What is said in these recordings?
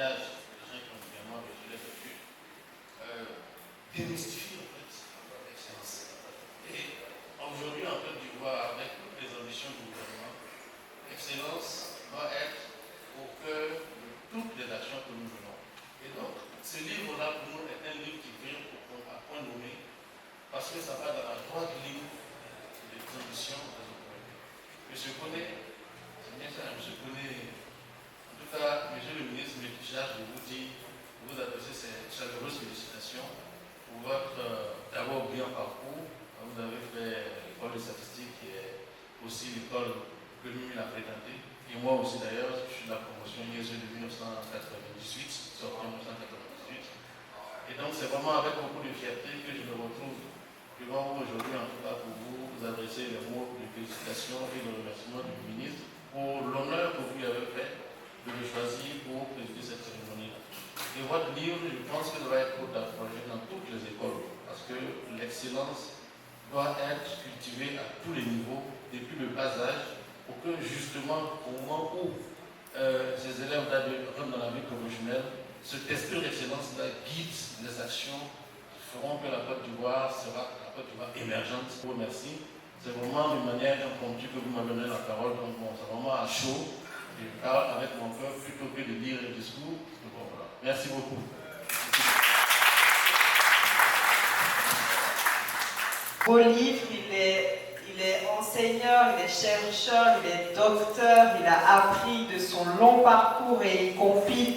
témoignages de gens qui ont également reçu les études, démystifie en fait l'excellence. Et aujourd'hui, en Côte d'Ivoire, avec toutes les ambitions du gouvernement, l'excellence doit être au cœur de toutes les actions que nous menons. Et donc, ce livre-là, pour nous, est un livre qui vient à point nommé, parce que ça va dans la droite ligne des ambitions des autorités. Monsieur Koné, c'est bien ça, Monsieur Koné. En tout cas, Monsieur le ministre me charge de vous dire, de vous adresser ces chaleureuses félicitations pour votre d'abord brillant parcours. Vous avez fait l'école de statistique qui est aussi l'école que lui a fréquentée. Et moi aussi d'ailleurs, je suis de la promotion ISE de 1998, sorti en 1998. Et donc c'est vraiment avec beaucoup de fierté que je me retrouve devant vous aujourd'hui, en tout cas pour vous adresser les mots de félicitations et de remerciement du ministre pour l'honneur que vous lui avez fait de le choisir pour présider cette cérémonie-là. Et votre livre, je pense que doit être d'approcher dans toutes les écoles, parce que l'excellence doit être cultivée à tous les niveaux, depuis le bas âge, pour que justement, au moment où ces élèves rentrent dans la vie professionnelle, cet esprit d'excellence-là guide les actions qui feront que la Côte d'Ivoire sera la Côte d'Ivoire émergente. Je vous remercie. C'est vraiment d'une manière impromptue que vous m'avez donné la parole, donc bon, c'est vraiment à chaud. Je parle avec mon cœur plutôt que de lire le discours. Bon, voilà. Merci beaucoup. Beau livre, il est enseignant, il est chercheur, il est docteur, il a appris de son long parcours et il compile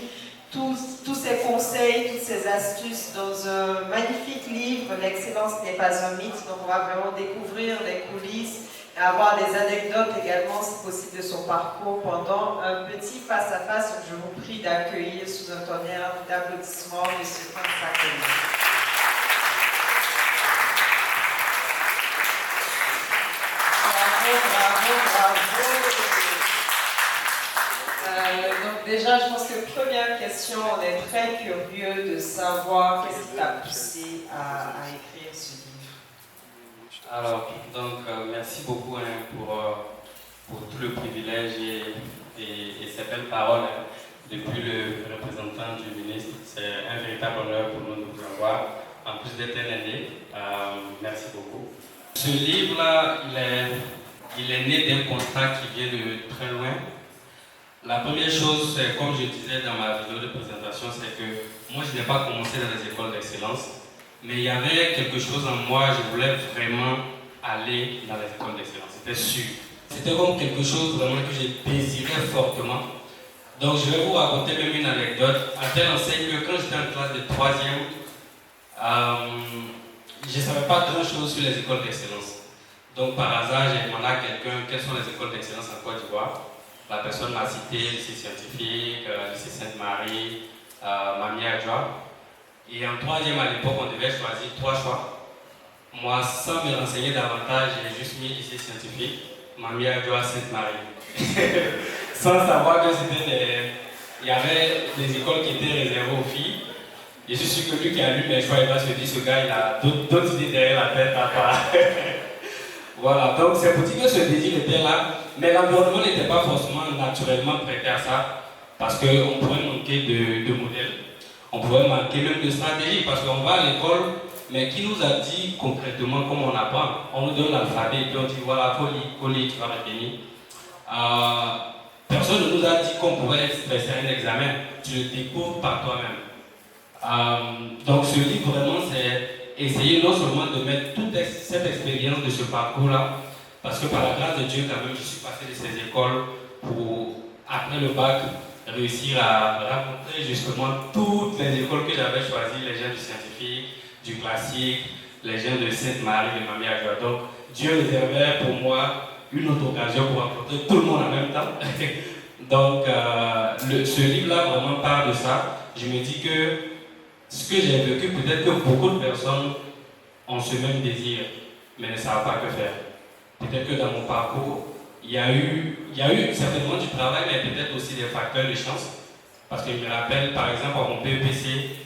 tous ses conseils, toutes ses astuces dans un magnifique livre, L'excellence n'est pas un mythe. Donc on va vraiment découvrir les coulisses et avoir des anecdotes également, si possible, de son parcours pendant un petit face-à-face. Donc je vous prie d'accueillir sous un tonnerre d'applaudissements M. Franck Sacconi. Bravo. Donc déjà, je pense que première question, on est très curieux de savoir qu'est-ce qui t'a poussé à écrire ce livre. Alors, donc, merci beaucoup pour tout le privilège et ces belles paroles depuis le représentant du ministre. C'est un véritable honneur pour nous de vous avoir, en plus d'être un aîné. Merci beaucoup. Ce livre-là, il est né d'un constat qui vient de très loin. La première chose, c'est, comme je disais dans ma vidéo de présentation, c'est que moi, je n'ai pas commencé dans les écoles d'excellence, mais il y avait quelque chose en moi, je voulais vraiment aller dans les écoles d'excellence, c'était sûr. C'était comme quelque chose vraiment que je désirais fortement. Donc, je vais vous raconter même une anecdote. À telle enseigne que quand j'étais en classe de 3e, je ne savais pas grand-chose sur les écoles d'excellence. Donc, par hasard, j'ai demandé à quelqu'un quelles sont les écoles d'excellence en Côte d'Ivoire. La personne m'a cité le lycée scientifique, le lycée Sainte-Marie, Mamie Adjoa. Et en 3e à l'époque, on devait choisir 3 choix. Moi, sans me renseigner davantage, j'ai juste mis lycée scientifique, Mamie Adjoa, Sainte-Marie. Sans savoir que il y avait des écoles qui étaient réservées aux filles. Je suis sûr que lui qui a lu mes choix, il va se dire ce gars, il a d'autres idées derrière la tête à part. Voilà, donc c'est pour dire que ce désir était là, mais l'environnement n'était pas forcément naturellement prêté à ça, parce qu'on pourrait manquer de modèles, on pourrait manquer même de stratégie, parce qu'on va à l'école, mais qui nous a dit concrètement comment on apprend? On nous donne l'alphabet et puis on dit voilà, faut lire, tu vas retenir. Personne ne nous a dit qu'on pourrait expresser un examen, tu le découvres par toi-même. Donc ce livre vraiment c'est essayer non seulement de mettre toute cette expérience de ce parcours-là, parce que par la grâce de Dieu quand même je suis passé de ces écoles pour, après le bac, réussir à rencontrer justement toutes les écoles que j'avais choisies, les gens du scientifique, du classique, les gens de Sainte-Marie, de Mamie Adjoa. Donc Dieu réservait pour moi une autre occasion pour rencontrer tout le monde en même temps. Donc ce livre-là vraiment parle de ça. Je me dis que ce que j'ai vécu, peut-être que beaucoup de personnes ont ce même désir, mais ne savent pas que faire. Peut-être que dans mon parcours, il y a eu certainement du travail, mais peut-être aussi des facteurs de chance. Parce que je me rappelle, par exemple, à mon PEPC,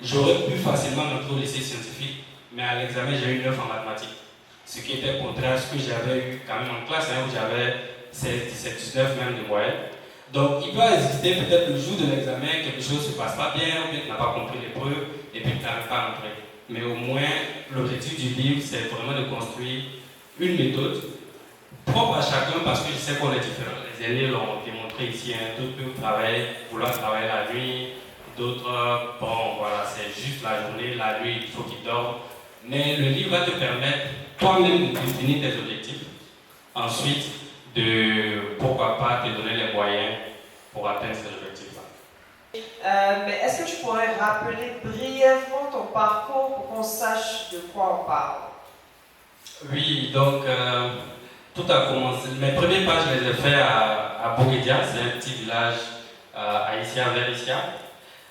j'aurais pu facilement rentrer au lycée scientifique, mais à l'examen, j'ai eu 9 en mathématiques. Ce qui était contraire à ce que j'avais eu quand même en classe, où j'avais 16, 17, 19 même de moyenne. Donc, il peut exister peut-être le jour de l'examen, quelque chose ne se passe pas bien, ou bien tu n'as pas compris l'épreuve, et puis tu n'arrives pas à entrer. Mais au moins, l'objectif du livre, c'est vraiment de construire une méthode propre à chacun, parce que je sais qu'on est différents. Les aînés l'ont démontré ici, hein. D'autres peuvent vouloir travailler la nuit, d'autres, bon, voilà, c'est juste la journée, la nuit, il faut qu'ils dorment. Mais le livre va te permettre toi-même de définir tes objectifs. Ensuite, pourquoi pas, te donner les moyens pour atteindre ces objectifs-là. Mais est-ce que tu pourrais rappeler brièvement ton parcours pour qu'on sache de quoi on parle? Oui, donc tout a commencé. Mes premiers pas, je les ai faits à Boguedia, c'est un petit village haïtien vers Icia.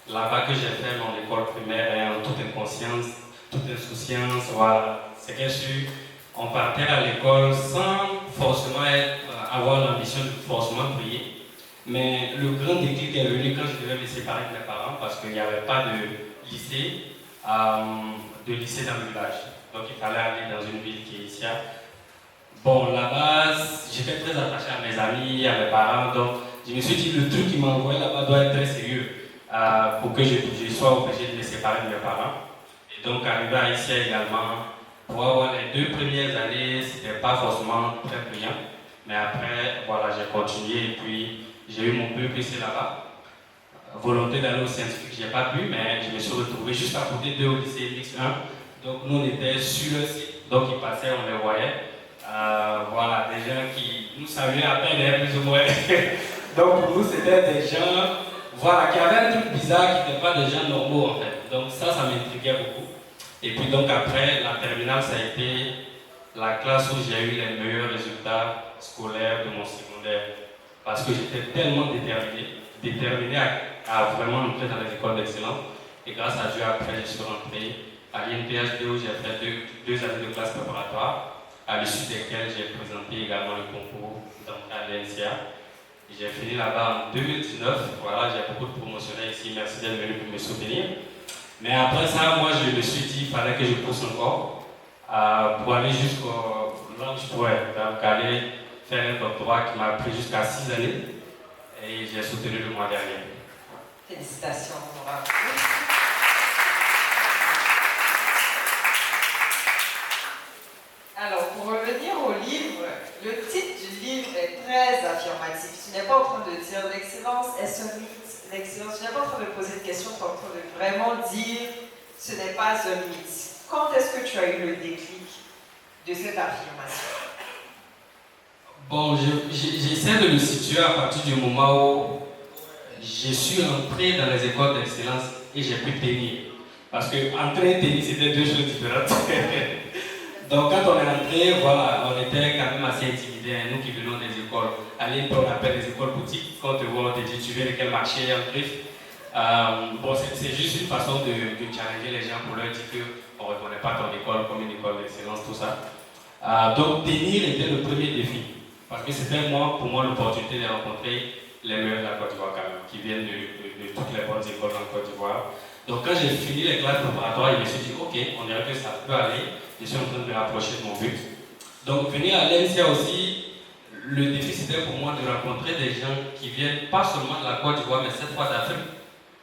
Là-bas que j'ai fait mon école primaire et en toute inconscience, toute insouciance, voilà. C'est que on partait à l'école sans forcément avoir l'ambition de forcément prier. Mais le grand déclic est venu quand je devais me séparer de mes parents parce qu'il n'y avait pas de lycée dans le village. Donc il fallait aller dans une ville qui est ici. Bon, là-bas, j'étais très attaché à mes amis, à mes parents, donc je me suis dit le truc qui m'a envoyé là-bas doit être très sérieux pour que je sois obligé de me séparer de mes parents. Et donc arrivé à ici également, pour avoir les 2 premières années, c'était pas forcément très brillant. Mais après, voilà, j'ai continué et puis j'ai eu mon BEPC là-bas. Volonté d'aller au scientifique, je n'ai pas pu, mais je me suis retrouvé juste à côté d'eux au lycée X1. Donc nous, on était sur le site, donc ils passaient, on les voyait. Voilà, des gens qui nous saluaient à peine, plus ou moins. Donc pour nous, c'était des gens voilà, qui avaient un truc bizarre, qui n'étaient pas des gens normaux en fait. Donc ça m'intriguait beaucoup. Et puis donc après, la terminale, ça a été la classe où j'ai eu les meilleurs résultats scolaires de mon secondaire. Parce que j'étais tellement déterminé à vraiment entrer dans les écoles d'excellence. Et grâce à Dieu, après, je suis rentré à l'INPHD où j'ai fait deux années de classe préparatoire, à l'issue desquelles j'ai présenté également le concours d'entrée à l'NCA. J'ai fini là-bas en 2019. Voilà, j'ai beaucoup de promotionnaires ici. Merci d'être venu pour me soutenir. Mais après ça, moi, je me suis dit qu'il fallait que je pousse encore pour aller jusqu'au là où je pourrais. Donc, aller faire un doctorat qui m'a pris jusqu'à 6 années et j'ai soutenu le mois dernier. Félicitations, Nora. Alors, pour revenir au livre, le titre du livre est très affirmatif. Tu n'es pas en train de dire l'excellence est ce mythe. L'excellence, tu n'es pas en train de poser de questions, tu es en train de vraiment dire ce n'est pas un mythe. Quand est-ce que tu as eu le déclic de cette affirmation? Bon, j'essaie de me situer à partir du moment où je suis entré dans les écoles d'excellence et j'ai pu tenir. Parce que entrer et tenir, c'était 2 choses différentes. Donc quand on est entré, voilà, on était quand même assez intimidés, nous qui venons des écoles. À l'époque, on appelle les écoles boutiques. Quand on te voit, on te dit tu viens de quel marché en griffe. Bon, c'est juste une façon de challenger les gens pour leur dire qu'on ne reconnaît pas ton école comme une école d'excellence, tout ça. Donc tenir était le premier défi. Parce que c'était pour moi l'opportunité de rencontrer les meilleurs de la Côte d'Ivoire quand même, qui viennent de toutes les bonnes écoles en Côte d'Ivoire. Donc quand j'ai fini les classes préparatoires, je me suis dit ok, on dirait que ça peut aller. Je suis en train de me rapprocher de mon but. Donc venir à l'NCA aussi, le défi c'était pour moi de rencontrer des gens qui viennent pas seulement de la Côte d'Ivoire, mais cette fois d'Afrique.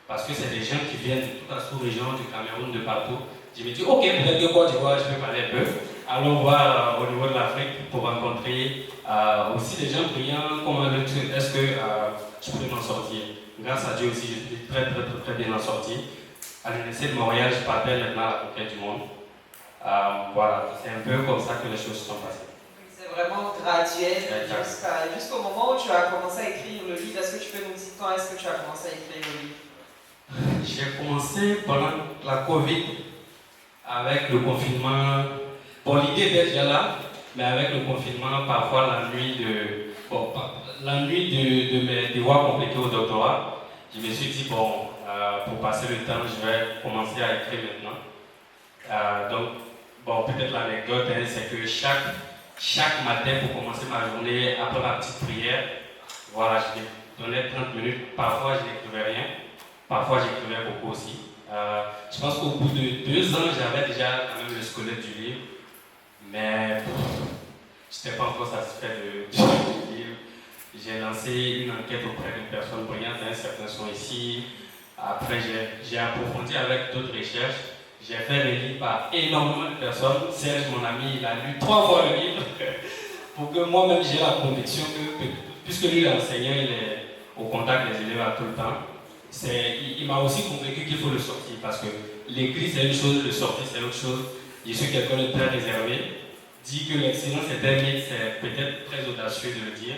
Parce que c'est des gens qui viennent de toute la sous-région, du Cameroun, de partout. Je me dis ok, peut-être que Côte d'Ivoire, je peux parler un peu. Allons voir au niveau de l'Afrique pour rencontrer aussi des gens brillants, comment est-ce que je peux m'en sortir. Grâce à Dieu aussi, je suis très bien en sorti. À l'Université de Montréal, je partais maintenant à la conquête du monde. Voilà, c'est un peu comme ça que les choses se sont passées. C'est vraiment graduel jusqu'au moment où tu as commencé à écrire le livre. Est-ce que tu peux nous dire quand est-ce que tu as commencé à écrire le livre? J'ai commencé pendant la Covid avec le confinement. Bon, l'idée était déjà là, mais avec le confinement, parfois la nuit de mes devoirs compliqués au doctorat, je me suis dit, bon, pour passer le temps, je vais commencer à écrire maintenant. Donc, bon, peut-être l'anecdote, hein, c'est que chaque matin, pour commencer ma journée, après ma petite prière, voilà, je donnais 30 minutes. Parfois, je n'écrivais rien. Parfois, j'écrivais beaucoup aussi. Je pense qu'au bout de 2 ans, j'avais déjà quand même le squelette du livre. Mais je n'étais pas encore satisfait du livre. J'ai lancé une enquête auprès de personnes brillantes, certains sont ici. Après, j'ai approfondi avec d'autres recherches. J'ai fait des livres par énormément de personnes. Serge, mon ami, il a lu 3 fois le livre pour que moi-même j'ai la conviction que, puisque lui, l'enseignant, il est au contact des élèves à tout le temps, il m'a aussi convaincu qu'il faut le sortir parce que l'écrit c'est une chose, le sortir c'est autre chose. Je suis quelqu'un de très réservé. Dit que l'excellence est un mythe, c'est peut-être très audacieux de le dire.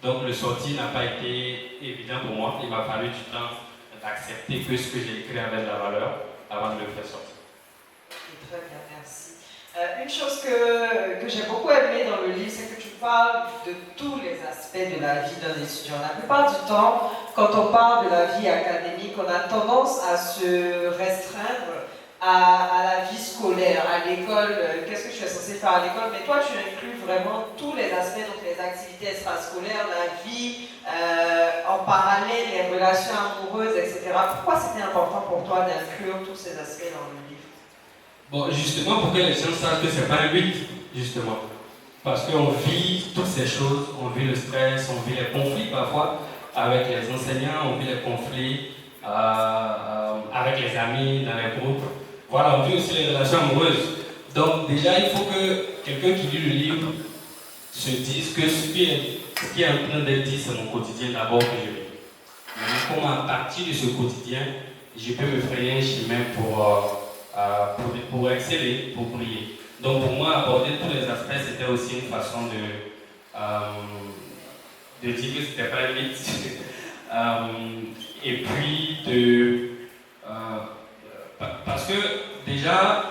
Donc le sortir n'a pas été évident pour moi. Il m'a fallu du temps d'accepter que ce que j'ai écrit avait de la valeur avant de le faire sortir. Très bien, merci. Une chose que j'ai beaucoup aimé dans le livre, c'est que tu parles de tous les aspects de la vie d'un étudiant. La plupart du temps, quand on parle de la vie académique, on a tendance à se restreindre à la vie scolaire, à l'école, qu'est-ce que tu es censé faire à l'école, mais toi tu inclus vraiment tous les aspects, donc les activités extrascolaires, la vie en parallèle, les relations amoureuses, etc. Pourquoi c'était important pour toi d'inclure tous ces aspects dans le livre? Bon, justement pour que les gens sachent que c'est pas un mythe, justement. Parce qu'on vit toutes ces choses, on vit le stress, on vit les conflits parfois avec les enseignants, on vit les conflits avec les amis, dans les groupes. Voilà, on vit aussi les relations amoureuses. Donc déjà, il faut que quelqu'un qui lit le livre se dise que ce qui est en train d'être dit, c'est mon quotidien d'abord que je vis. Mais comment à partir de ce quotidien, je peux me frayer un chemin pour exceller, pour briller. Donc pour moi, aborder tous les aspects, c'était aussi une façon de dire que c'était pas vite. Et puis parce que déjà,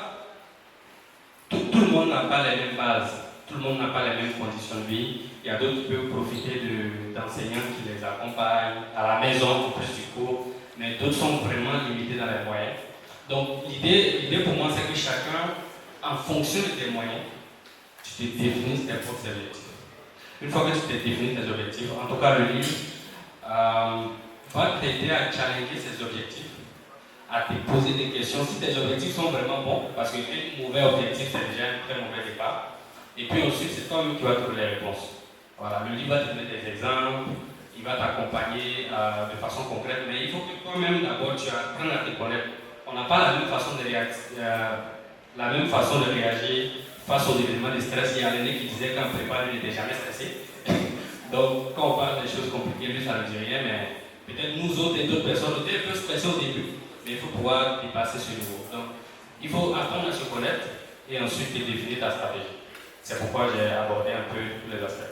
tout le monde n'a pas les mêmes bases, tout le monde n'a pas les mêmes conditions de vie. Il y a d'autres qui peuvent profiter d'enseignants qui les accompagnent à la maison, en plus du cours, mais d'autres sont vraiment limités dans les moyens. Donc l'idée pour moi, c'est que chacun, en fonction de tes moyens, tu te définisses tes propres objectifs. Une fois que tu t'es défini tes objectifs, en tout cas le livre va t'aider à challenger ces objectifs, à te poser des questions. Si tes objectifs sont vraiment bons, parce qu'un mauvais objectif, c'est déjà un très mauvais départ. Et puis ensuite, c'est toi-même qui vas trouver les réponses. Voilà, le livre va te donner des exemples, il va t'accompagner de façon concrète, mais il faut que toi-même d'abord tu apprennes à te connaître. On n'a pas la même façon de réagir face aux événements de stress. Il y a l'aîné qui disait qu'en prépa, lui n'était jamais stressé. Donc quand on parle des choses compliquées, lui ça ne dit rien, mais peut-être nous autres et d'autres personnes, on était un peu stressés au début, mais il faut pouvoir dépasser ce niveau. Donc il faut apprendre à se connaître et ensuite définir ta stratégie. C'est pourquoi j'ai abordé un peu tous les aspects.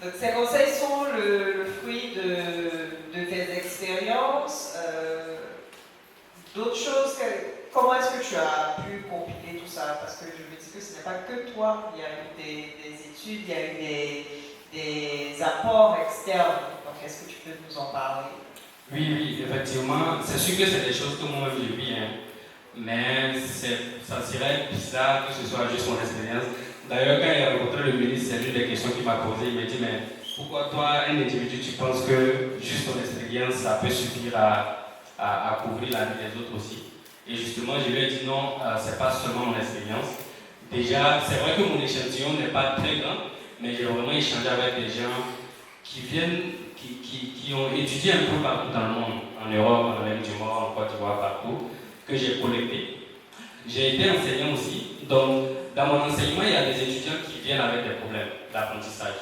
Donc, ces conseils sont le fruit de tes expériences. D'autres choses, comment est-ce que tu as pu compiler tout ça? Parce que je me dis que ce n'est pas que toi, il y a eu des études, il y a eu des apports externes. Donc est-ce que tu peux nous en parler? Oui, effectivement. C'est sûr que c'est des choses que moi-même je vis, hein. Mais ça serait bizarre que ce soit juste mon expérience. D'ailleurs, quand il a rencontré le ministre, c'est l'une des questions qu'il m'a posées. Il m'a dit, mais pourquoi toi, un individu, tu penses que juste ton expérience, ça peut suffire à couvrir la vie des autres aussi? Et justement, je lui ai dit non, c'est pas seulement mon expérience. Déjà, c'est vrai que mon échantillon n'est pas très grand, mais j'ai vraiment échangé avec des gens qui viennent, qui ont étudié un peu partout dans le monde, en Europe, en Amérique du Nord, en Côte d'Ivoire, partout, que j'ai collecté. J'ai été enseignant aussi, donc dans mon enseignement, il y a des étudiants qui viennent avec des problèmes d'apprentissage.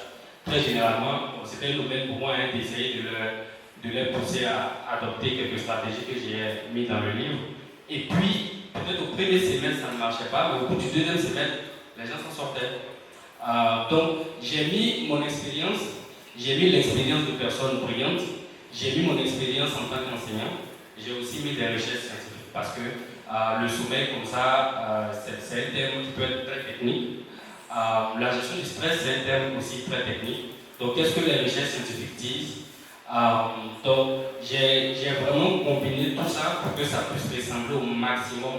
Très généralement, c'était une nouvelle pour moi d'essayer de les pousser à adopter quelques stratégies que j'ai mises dans le livre. Et puis, peut-être au premier semestre, ça ne marchait pas, mais au bout du deuxième semestre, les gens s'en sortaient. Donc, j'ai mis mon expérience, j'ai mis l'expérience de personnes brillantes, j'ai mis mon expérience en tant qu'enseignant, j'ai aussi mis des recherches scientifiques parce que le sommeil comme ça, c'est un terme qui peut être très technique. La gestion du stress, c'est un terme aussi très technique. Donc, qu'est-ce que les recherches scientifiques disent? Donc, j'ai vraiment combiné tout ça pour que ça puisse ressembler au maximum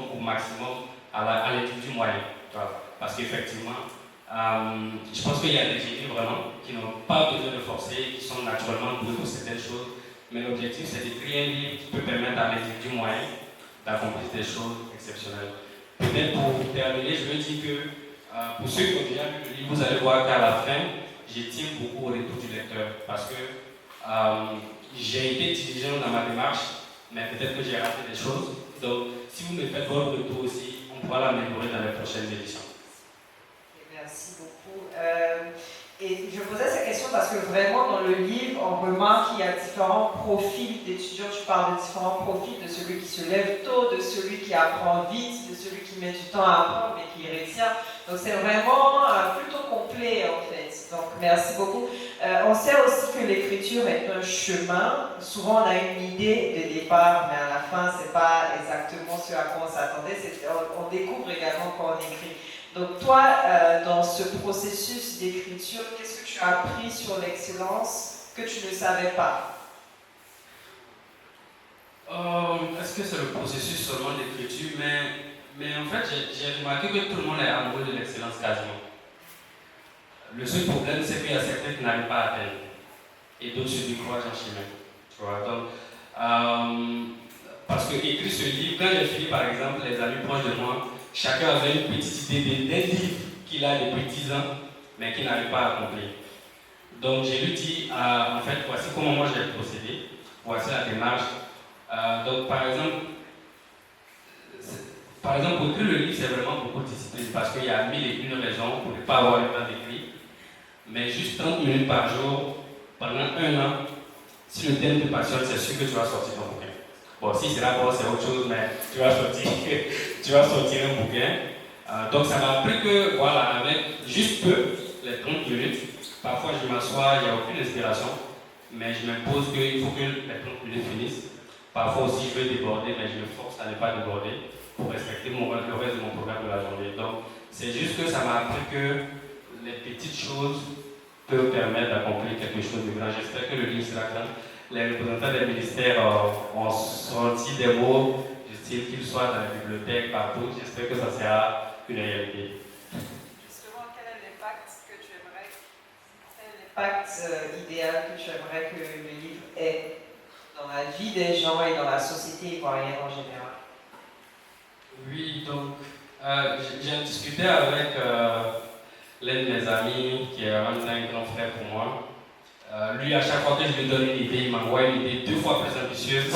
à l'étude du moyen. Voilà. Parce qu'effectivement, je pense qu'il y a des génies vraiment qui n'ont pas besoin de forcer, qui sont naturellement doués pour certaines choses. Mais l'objectif, c'est d'écrire un livre qui peut permettre à l'individu moyen d'accomplir des choses exceptionnelles. Peut-être pour terminer, je veux dire que pour ceux qui ont déjà lu le livre, vous allez voir qu'à la fin, je tiens beaucoup au retour du lecteur parce que j'ai été diligent dans ma démarche, mais peut-être que j'ai raté des choses. Donc, si vous me faites votre retour aussi, on pourra l'améliorer dans les prochaines éditions. Merci beaucoup. Et je posais cette question parce que vraiment dans le livre, on remarque qu'il y a différents profils d'étudiants. Tu parles de différents profils, de celui qui se lève tôt, de celui qui apprend vite, de celui qui met du temps à apprendre mais qui retient. Donc c'est vraiment plutôt complet en fait. Donc merci beaucoup. On sait aussi que l'écriture est un chemin. Souvent on a une idée de départ, mais à la fin c'est pas exactement ce à quoi on s'attendait. On découvre également quand on écrit. Donc toi, dans ce processus d'écriture, qu'est-ce que tu as appris sur l'excellence que tu ne savais pas? Est-ce que c'est le processus seulement d'écriture, mais en fait, j'ai remarqué que tout le monde est amoureux de l'excellence quasiment. Le seul problème, c'est qu'il y a certains qui n'arrivent pas à atteindre, et d'autres se découragent en chemin. Tu vois, donc, parce que écrire ce livre, quand j'ai fini par exemple, les amis proches de moi, chacun avait une petite idée d'un livre qu'il a depuis 10 ans, mais qu'il n'arrive pas à accomplir. Donc j'ai lui dit, en fait, voici comment moi j'ai procédé, voici la démarche. Donc par exemple, pour écrire le livre, c'est vraiment beaucoup de discipline, parce qu'il y a 1001 raisons pour ne pas avoir le temps d'écrire. Mais juste 30 minutes par jour, pendant 1 an, si le thème te passionne, c'est sûr que tu vas sortir ton bouquin. Bon, si c'est là-bas, c'est autre chose, mais tu vas sortir un bouquin. Donc ça m'a appris que, voilà, avec juste peu, les 30 minutes, parfois je m'assois, il n'y a aucune inspiration, mais je m'impose qu'il faut que les 30 minutes finissent. Parfois aussi je veux déborder, mais je me force à ne pas déborder pour respecter le reste de mon programme de la journée. Donc c'est juste que ça m'a appris que les petites choses peuvent permettre d'accomplir quelque chose de grand. J'espère que le livre sera grand. Les représentants des ministères ont sorti des mots du style qu'ils soient dans la bibliothèque, partout. J'espère que ça sera une réalité. Justement, quel est l'impact que tu aimerais, l'impact idéal que tu aimerais que le livre ait dans la vie des gens et dans la société ivoirienne en général? Oui, donc j'ai discuté avec l'un de mes amis qui est un grand frère pour moi. Lui, à chaque fois que je lui donne une idée, il m'envoie une idée 2 fois plus ambitieuse.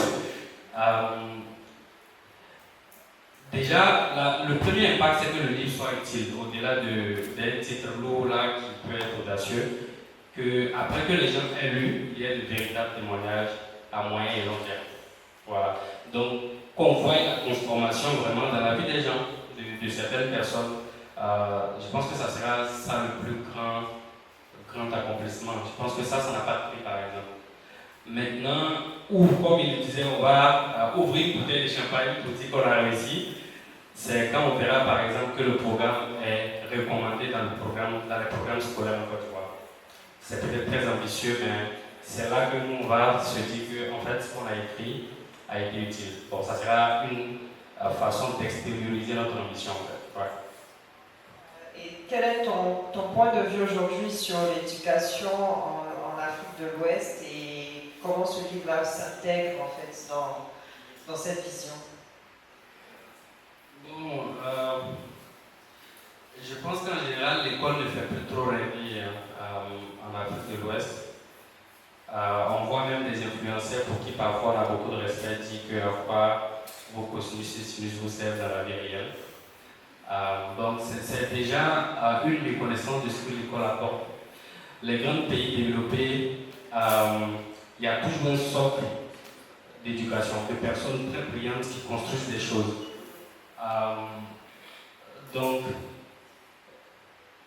Déjà, le premier impact, c'est que le livre soit utile, au-delà d'un titre lourd là, qui peut être audacieux, qu'après que les gens aient lu, il y ait de véritables témoignages à moyen et long terme. Voilà. Donc, qu'on voit la transformation vraiment dans la vie des gens, de certaines personnes. Je pense que ça sera ça le plus grand accomplissement. Je pense que ça n'a pas de prix par exemple. Maintenant, comme il le disait, on va ouvrir une bouteille de champagne pour dire qu'on a réussi. C'est quand on verra par exemple que le programme est recommandé dans les programmes scolaires en Côte d'Ivoire. C'est peut-être très ambitieux, mais c'est là que nous on va se dire que en fait ce qu'on a écrit a été utile. Bon, ça sera une façon d'extérioriser notre ambition en fait. Ouais. Et quel est ton point de vue aujourd'hui sur l'éducation en Afrique de l'Ouest et comment ce livre-là s'intègre en fait dans cette vision? Bon, je pense qu'en général, l'école ne fait plus trop rêver en Afrique de l'Ouest. On voit même des influenceurs pour qui parfois on a beaucoup de respect, dit que vos cosinus et sinus vous servent dans la vie réelle. Donc c'est déjà une méconnaissance de ce que l'école apporte. Les grands pays développés, il y a toujours un socle d'éducation, de personnes très brillantes qui construisent des choses. Donc,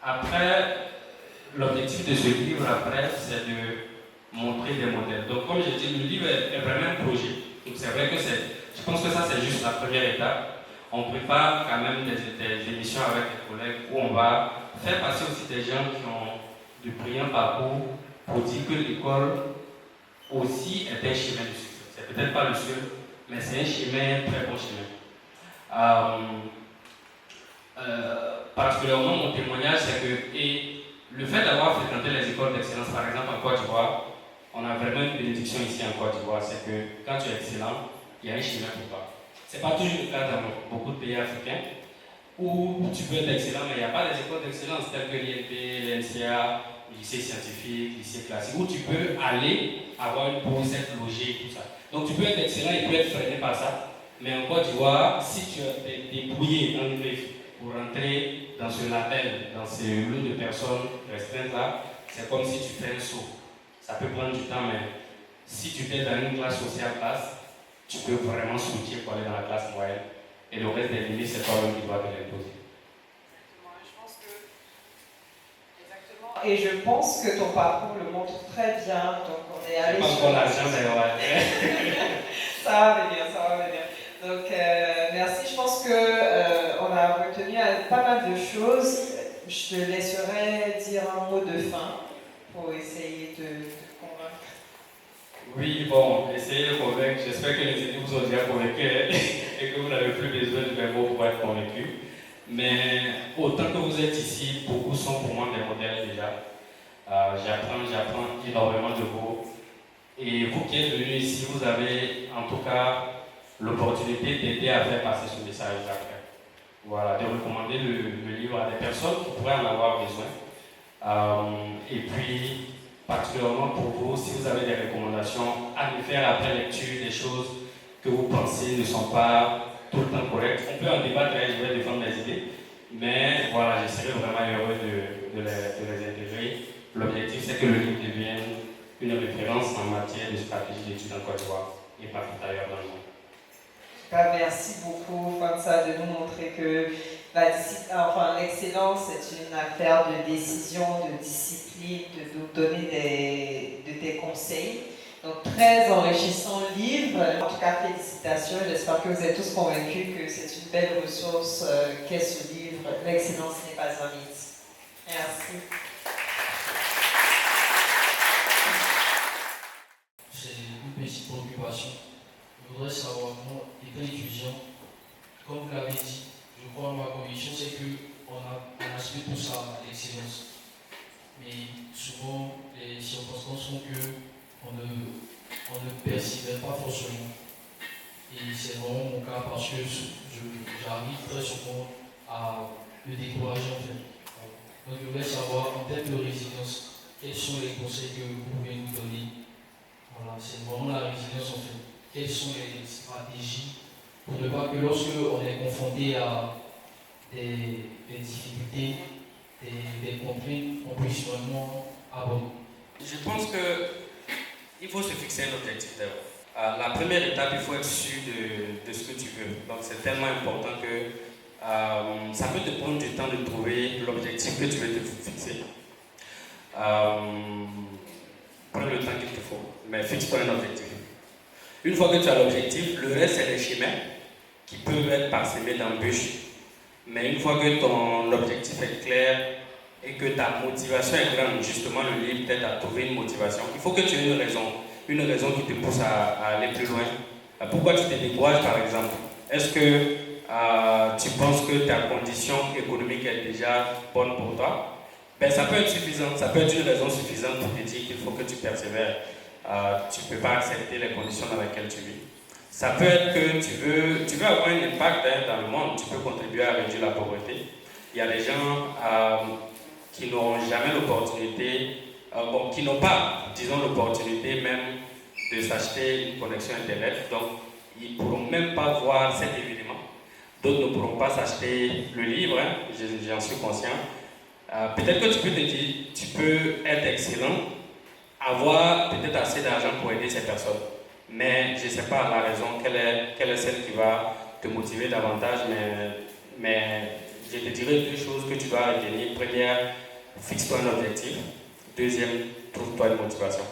après, l'objectif de ce livre, c'est de montrer des modèles. Donc, comme j'ai dit, le livre est vraiment un projet. Donc, c'est vrai que je pense que ça, c'est juste la première étape. On prépare quand même des émissions avec les collègues où on va faire passer aussi des gens qui ont de brillants parcours pour dire que l'école aussi est un chemin de succès. C'est peut-être pas le seul, mais c'est un chemin, un très bon chemin. Particulièrement, mon témoignage, c'est que le fait d'avoir fréquenté les écoles d'excellence, par exemple en Côte d'Ivoire, on a vraiment une bénédiction ici en Côte d'Ivoire, c'est que quand tu es excellent, il y a un chemin pour toi. Ce n'est pas toujours le cas dans beaucoup de pays africains, où tu peux être excellent, mais il n'y a pas des écoles d'excellence telles que l'INP, l'NCA, lycée scientifique, lycée classique, où tu peux aller avoir une bourse, être logé et tout ça. Donc tu peux être excellent et peut être freiné par ça. Mais en Côte d'Ivoire, si tu es débrouillé dans le griffe pour rentrer dans ce label, dans ce lot de personnes restreintes là, c'est comme si tu fais un saut. Ça peut prendre du temps, mais si tu es dans une classe sociale basse, tu peux vraiment switcher pour aller dans la classe moyenne. Et le reste des limites, c'est toi-même qui dois te l'imposer. Et je pense que ton parcours le montre très bien. Donc on est allé pas sur... encore l'argent, mais ouais. Ça va venir, ça va venir. Donc merci, je pense qu'on a retenu pas mal de choses. Je te laisserai dire un mot de fin pour essayer de te convaincre. Oui, bon, essayez de convaincre. J'espère que les études vous ont déjà convaincu et que vous n'avez plus besoin de mes mots pour être convaincu. Mais autant que vous êtes ici, beaucoup sont pour moi des modèles déjà. J'apprends énormément de vous. Et vous qui êtes venus ici, vous avez en tout cas l'opportunité d'aider à faire passer ce message après. Voilà, de recommander le livre à des personnes qui pourraient en avoir besoin. Et puis, particulièrement pour vous, si vous avez des recommandations, à nous faire après lecture des choses que vous pensez ne sont pas tout le temps correctes. On peut en débattre et je vais défendre des idées, mais voilà, je serais vraiment heureux de les intégrer. L'objectif, c'est que le livre devienne une référence en matière de stratégie d'études en Côte d'Ivoire et partout ailleurs dans le monde. Merci beaucoup, Fansa, de nous montrer que l'excellence est une affaire de décision, de discipline, de nous donner des conseils. Donc, très enrichissant livre. En tout cas, félicitations. J'espère que vous êtes tous convaincus que c'est une belle ressource qu'est ce livre. L'excellence n'est pas un mythe. Merci. C'est une petite préoccupation. Je voudrais savoir, moi, étant étudiant, comme vous l'avez dit, je crois ma conviction, c'est qu'on aspire tous à l'excellence. Mais souvent, les circonstances font qu'on ne persévère pas forcément. Et c'est vraiment mon cas parce que j'arrive très souvent à me décourager en fait. Donc je voulais savoir, en termes de résilience, quels sont les conseils que vous pouvez nous donner? Voilà, c'est vraiment la résilience en fait. Quelles sont les stratégies pour ne pas que lorsque on est confronté à des difficultés, des contraintes, on puisse vraiment aborder? Je pense qu'il faut se fixer un objectif d'abord. La première étape, il faut être sûr de ce que tu veux. Donc c'est tellement important que ça peut te prendre du temps de trouver l'objectif que tu veux te fixer. Prends le temps qu'il te faut, mais fixe-toi un objectif. Une fois que tu as l'objectif, le reste c'est les chemins qui peuvent être parsemés d'embûches. Mais une fois que ton objectif est clair et que ta motivation est grande, justement le livre t'aide à trouver une motivation. Il faut que tu aies une raison qui te pousse à aller plus loin. Pourquoi tu te décourages par exemple? Est-ce que tu penses que ta condition économique est déjà bonne pour toi? Ben, ça peut être suffisant, ça peut être une raison suffisante pour te dire qu'il faut que tu persévères. Tu ne peux pas accepter les conditions dans lesquelles tu vis. Ça peut être que tu veux avoir un impact dans le monde, tu peux contribuer à réduire la pauvreté. Il y a des gens qui n'auront jamais l'opportunité, qui n'ont pas, disons, l'opportunité même de s'acheter une connexion Internet, donc ils ne pourront même pas voir cet événement. D'autres ne pourront pas s'acheter le livre, hein, j'en suis conscient. Peut-être que tu peux te dire, tu peux être excellent, avoir peut-être assez d'argent pour aider ces personnes. Mais je ne sais pas la raison, quelle est celle qui va te motiver davantage, mais je te dirais deux choses que tu dois retenir. Première, fixe-toi un objectif. Deuxième, trouve-toi une motivation.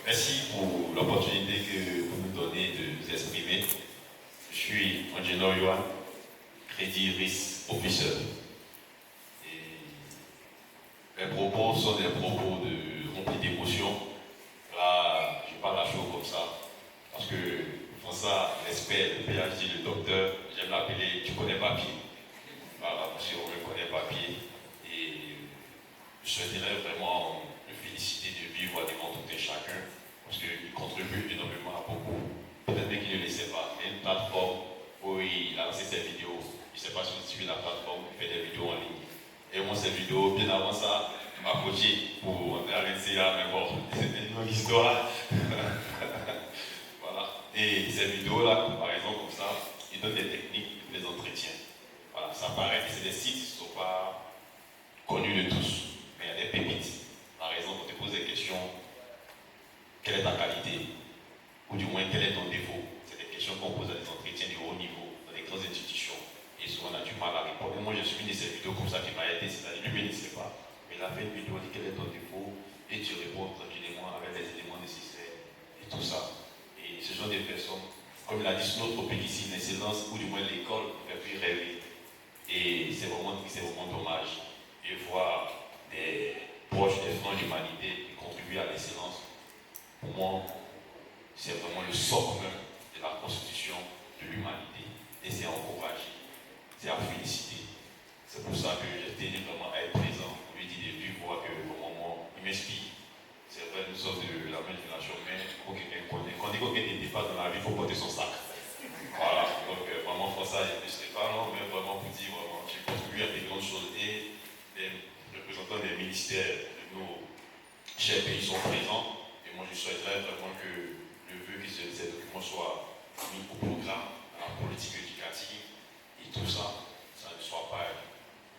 Merci pour l'opportunité que vous nous donnez de nous exprimer. Je suis Angelo Yohan, Crédit Risk Officer. Et mes propos sont des propos remplis d'émotions. Là, je parle à chaud comme ça, parce que François, l'expert, le PhD, le docteur, j'aime l'appeler, tu connais papier. Voilà, parce qu'on me connaît papier. Et je souhaiterais vraiment me féliciter de vivre devant tout et chacun, parce qu'il contribue énormément à beaucoup. Peut-être qu'il ne le sait pas, mais une plateforme où il a lancé ses vidéos, il je ne sais pas si vous suivez la plateforme, il fait des vidéos en ligne. Et moi, ces vidéos, bien avant ça, il m'a coaché pour entrer à l'NCA, mais bon, c'est une longue histoire. Voilà. Et ces vidéos-là, par exemple, comme ça, ils donnent des techniques pour les entretiens. Voilà, ça paraît que c'est des sites qui ne sont pas connus de tous, mais il y a des pépites. Par exemple, on te pose des questions, quelle est ta qualité? Ou du moins, quel est ton défaut? C'est des questions qu'on pose à des entretiens de haut niveau, dans des grandes institutions. Et souvent, on a du mal à répondre. Et moi, je suis une de ces vidéos comme ça qui m'a aidé. C'est-à-dire, lui, ne sait pas. Mais il a fait une vidéo, il dit quel est ton défaut, et tu réponds tranquillement avec les éléments nécessaires, et tout ça. Et ce genre de personnes, comme il a dit, notre pays ici, l'excellence, ou du moins l'école, ne fait plus rêver. Et c'est vraiment dommage de voir des proches des franges d'humanité qui contribuent à l'excellence. Pour moi, c'est vraiment le socle de la constitution de l'humanité. Et c'est à encourager, c'est à féliciter. C'est pour ça que j'ai tenu vraiment à être présent pour lui dire de lui voir que vraiment, il m'inspire. C'est vrai, nous sommes de la même génération, mais il faut que quelqu'un connaisse. Quand on dit qu'il y a des débats dans la vie, il faut porter son sac. Voilà, donc vraiment pour ça, je ne sais pas, non, mais vraiment pour dire, vraiment, j'ai contribué à des grandes choses et les représentants des ministères de nos chers pays sont présents. Et moi, je souhaiterais vraiment que le vœu que ces documents soient mis au programme, à la politique éducative et tout ça, ça ne soit pas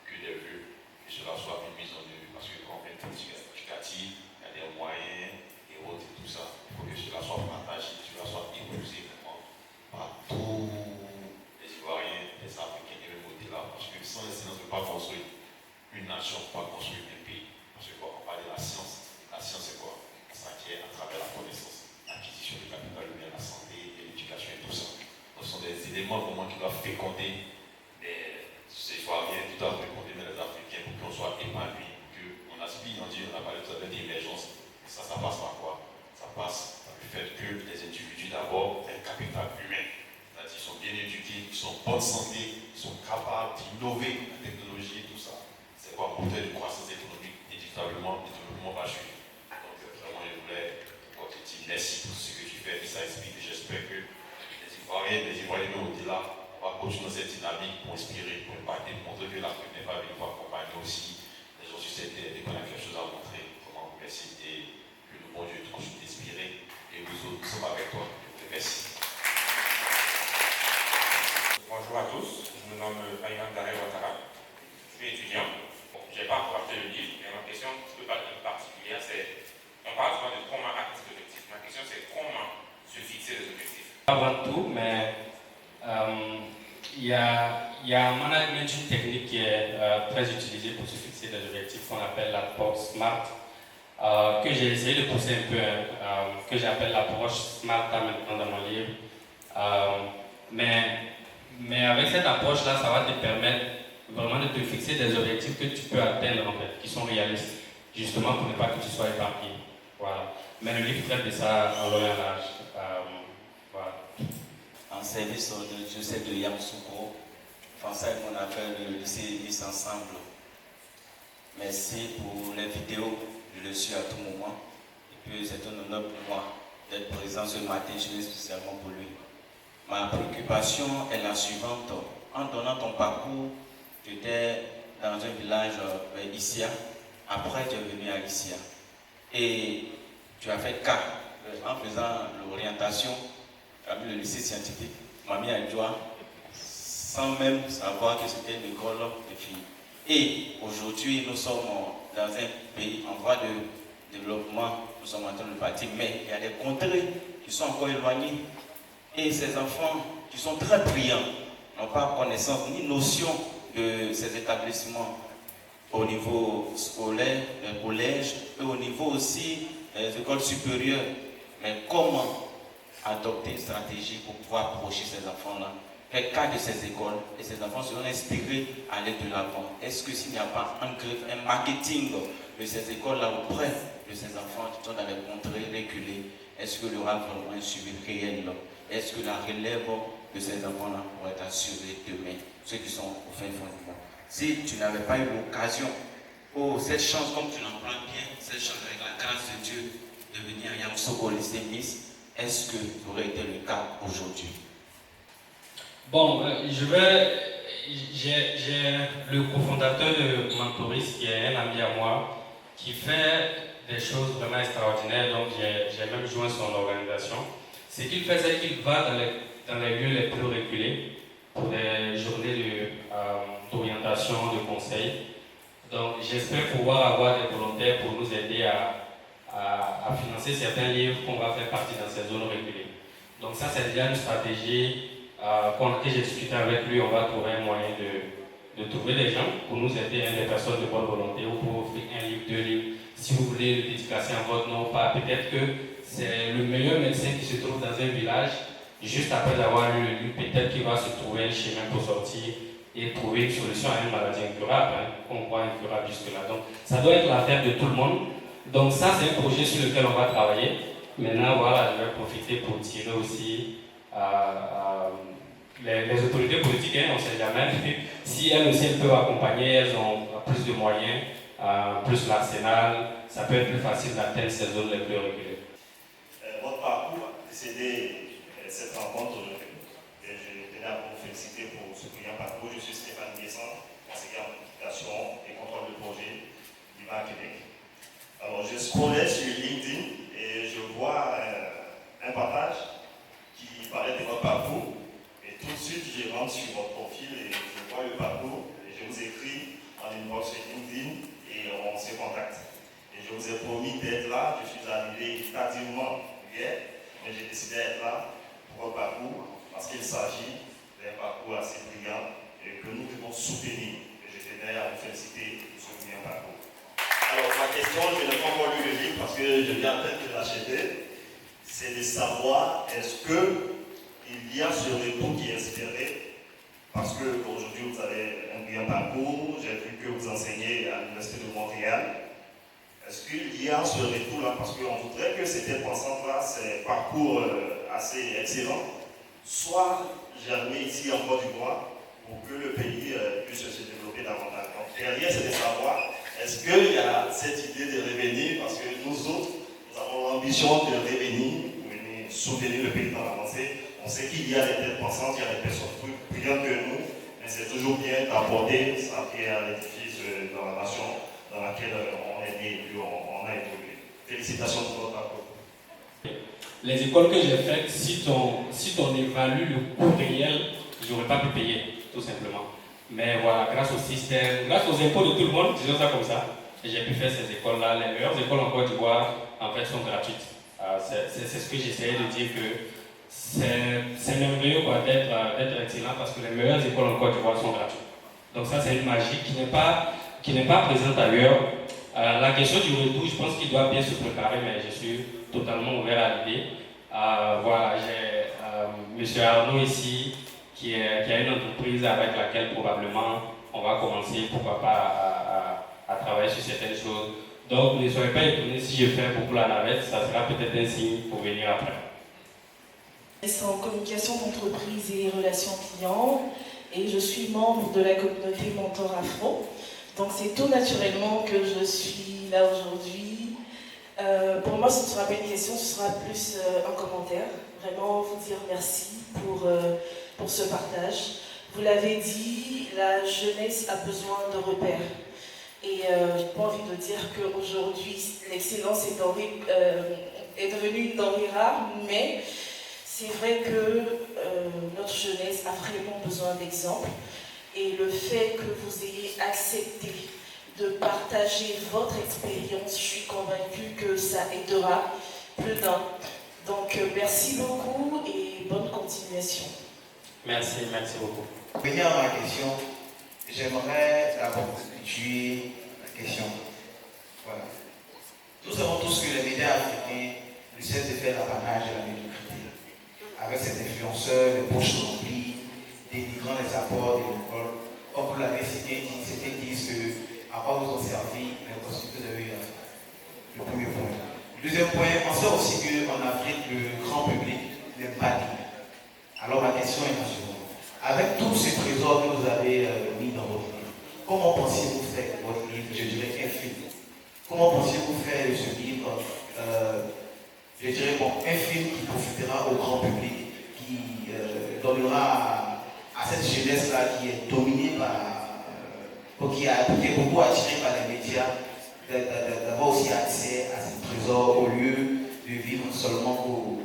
que des vœux, que cela soit une mise en œuvre. Parce que quand on fait une politique éducative, il y a des moyens et autres et tout ça. Il faut que cela soit partagé, que cela soit épousé vraiment par tous les Ivoiriens, les Africains et même au-delà. Parce que sans l'excellence, on ne peut pas construire une nation, on ne peut pas construire un pays. Parce que quoi, on parle de la science. La science, c'est quoi? Ça qui est à travers la connaissance, l'acquisition du capital humain, la santé et l'éducation et tout ça. Ce sont des éléments vraiment qui doivent féconder ces Ivoiriens, qui doivent féconder les Africains pour qu'on soit épanoui, qu'on aspire, on a parlé tout à l'heure d'émergence. Ça passe par quoi? Ça passe par le fait que les individus d'abord aient un capital humain. C'est-à-dire qu'ils sont bien éduqués, ils sont en bonne santé, ils sont capables d'innover la technologie et tout ça. C'est quoi? Un moteur de croissance économique, inévitablement, le développement va suivre. Donc vraiment, je voulais te dire merci pour ce que tu fais et ça explique. J'espère que les Ivoiriens au-delà, on va continuer cette dynamique pour inspirer, pour impacter, pour montrer que l'Afrique n'est pas venue pour accompagner aussi les gens sur cette terre et qu'on a quelque chose à montrer. Vraiment, merci et que le bon Dieu te continue d'inspirer et nous autres, nous sommes avec toi. Merci. Bonjour à tous, je me nomme Ayman Daré Ouattara, je suis étudiant. Bon, je n'ai pas encore acheté le livre, mais ma question un peu particulière, c'est, on parle souvent de comment atteindre cet objectif. Ma question c'est comment se fixer les objectifs. Avant tout, mais il y a un management, une technique qui est très utilisée pour se fixer des objectifs qu'on appelle l'approche SMART, que j'ai essayé de pousser un peu, que j'appelle l'approche SMART maintenant dans mon livre. Mais avec cette approche-là, ça va te permettre vraiment de te fixer des objectifs que tu peux atteindre en fait, qui sont réalistes, justement pour ne pas que tu sois éparpillé. Voilà. Mais le livre traite de ça en long et en large. Voilà. En service de Joseph de Yamoussoukro, français on appelle le lycée Nice ensemble. Merci pour les vidéos, je le suis à tout moment. Et puis c'est un honneur pour moi d'être présent ce matin, je viens spécialement pour lui. Ma préoccupation est la suivante. En donnant ton parcours, tu étais dans un village Issia. Après, tu es venu à Issia. Et tu as fait cas en faisant l'orientation, tu as vu le lycée scientifique, Mami Adjoa, sans même savoir que c'était une école de filles. Et aujourd'hui, nous sommes dans un pays en voie de développement, nous sommes en train de bâtir, mais il y a des contrées qui sont encore éloignées. Et ces enfants qui sont très brillants n'ont pas connaissance ni notion de ces établissements au niveau scolaire, collège, et au niveau aussi des écoles supérieures. Mais comment adopter une stratégie pour pouvoir approcher ces enfants-là? Quel cas de ces écoles et ces enfants seront inspirés à aller de l'avant? Est-ce que s'il n'y a pas un marketing de ces écoles-là auprès de ces enfants qui sont dans les contrées reculées, est-ce qu'il y aura vraiment un suivi réel? Est-ce que la relève de ces enfants-là pourrait être assurée demain, ceux qui sont au fin fond du monde? Si tu n'avais pas eu l'occasion, cette chance, comme tu l'emploies bien, cette chance avec la grâce de Dieu de venir à Yamoussoukro au lycée Nice, est-ce que ça aurait été le cas aujourd'hui? Bon, J'ai le cofondateur de Mentoris, qui est un ami à moi, qui fait des choses vraiment extraordinaires, donc j'ai même joint son organisation. Ce qu'il fait, c'est qu'il va dans les lieux les plus reculés pour des journées d'orientation, de conseil. Donc j'espère pouvoir avoir des volontaires pour nous aider à financer certains livres qu'on va faire partie dans ces zones reculées. Donc ça, c'est déjà une stratégie que j'ai discuté avec lui. On va trouver un moyen de trouver des gens pour nous aider, des personnes de bonne volonté, ou pour offrir un livre, 2 livres. Si vous voulez le dédicacer en votre nom, pas peut-être que c'est le meilleur médecin qui se trouve dans un village, juste après avoir lu le livre, peut-être qu'il va se trouver un chemin pour sortir et trouver une solution à une maladie incurable, qu'on voit incurable jusque-là. Donc ça doit être l'affaire de tout le monde. Donc ça, c'est un projet sur lequel on va travailler. Maintenant, voilà, je vais profiter pour tirer aussi les autorités politiques, on ne sait jamais. Si elles aussi elles peuvent accompagner, elles ont plus de moyens, plus l'arsenal, ça peut être plus facile d'atteindre ces zones les plus reculées. Votre parcours a précédé cette rencontre aujourd'hui. Et je tenais à vous féliciter pour ce brillant parcours. Je suis Stéphane Guesson, conseiller en planification et contrôle de projet d'IVA Québec. Alors, je scrollais sur LinkedIn et je vois un partage qui parlait de votre parcours. Et tout de suite, je rentre sur votre profil et je vois le parcours. Et je vous écris en inbox sur LinkedIn et on se contacte. Et je vous ai promis d'être là. Je suis arrivé tardivement hier, mais j'ai décidé d'être là pour votre parcours parce qu'il s'agit d'un parcours assez brillant et que nous devons soutenir. Et je tenais à vous féliciter pour ce brillant parcours. Alors, ma question, je n'ai pas encore lu le livre parce que je viens en tête de l'acheter. C'est de savoir est-ce qu'il y a ce retour qui est inspiré, parce qu'aujourd'hui vous avez un brillant parcours, j'ai vu que vous enseignez à l'Université de Montréal. Est-ce qu'il y a ce retour-là, parce qu'on voudrait que ces têtes pensantes-là, ces parcours assez excellents, soient jamais ici en Côte d'Ivoire pour que le pays puisse se développer davantage. Donc derrière, c'est de savoir est-ce qu'il y a cette idée de revenir, parce que nous autres, nous avons l'ambition de revenir, venir soutenir le pays dans l'avancée. On sait qu'il y a des têtes pensantes, il y a des personnes plus brillantes que nous, mais c'est toujours bien d'apporter sa pierre à l'édifice dans la nation dans laquelle on est né et on a évolué. Félicitations pour votre parcours. Les écoles que j'ai faites, si on évalue le coût réel, je n'aurais pas pu payer, tout simplement. Mais voilà, grâce au système, grâce aux impôts de tout le monde, disons ça comme ça, j'ai pu faire ces écoles-là. Les meilleures écoles en Côte d'Ivoire, en fait, sont gratuites. C'est ce que j'essayais de dire, que c'est merveilleux d'être excellent, parce que les meilleures écoles en Côte d'Ivoire sont gratuites. Donc ça, c'est une magie qui n'est pas présente ailleurs. La question du retour, je pense qu'il doit bien se préparer, mais je suis totalement ouvert à l'idée. Voilà, j'ai M. Arnaud ici, qui a une entreprise avec laquelle probablement on va commencer, pourquoi pas, à travailler sur certaines choses. Donc ne soyez pas étonnés si je fais beaucoup la navette, ça sera peut-être un signe pour venir après. C'est en communication d'entreprise et relations clients, et je suis membre de la communauté Mentor Afro. Donc c'est tout naturellement que je suis là aujourd'hui. Pour moi, ce ne sera pas une question, ce sera plus un commentaire. Vraiment vous dire merci pour ce partage. Vous l'avez dit, la jeunesse a besoin de repères. Et je n'ai pas envie de dire qu'aujourd'hui, l'excellence est devenue une denrée rare, mais c'est vrai que notre jeunesse a vraiment besoin d'exemples. Et le fait que vous ayez accepté de partager votre expérience, je suis convaincue que ça aidera plus d'un. Donc merci beaucoup et bonne continuation. Merci beaucoup. Pour venir à ma question, j'aimerais d'abord situer la question. Voilà. Nous savons tous que les médias africains ne cessent de faire l'apanage de la médiocrité, avec ces influenceurs, les poches remplies, dénigrant les apports de l'école. Comme vous l'avez cité, c'était disent qu'à quoi vous ont servi les constituteurs de l'UE. Le premier point. Le deuxième point, on sait aussi qu'en Afrique, le grand public n'aime pas lire. Alors ma question est la suivante. Avec tous ces trésors que vous avez mis dans votre livre, comment pensez-vous faire votre livre, je dirais, un film? Comment pensez-vous faire de ce livre, je dirais, un film qui profitera au grand public, qui donnera à à cette jeunesse-là qui est dominée qui est beaucoup attirée par les médias, d'avoir aussi accès à ces trésors au lieu de vivre seulement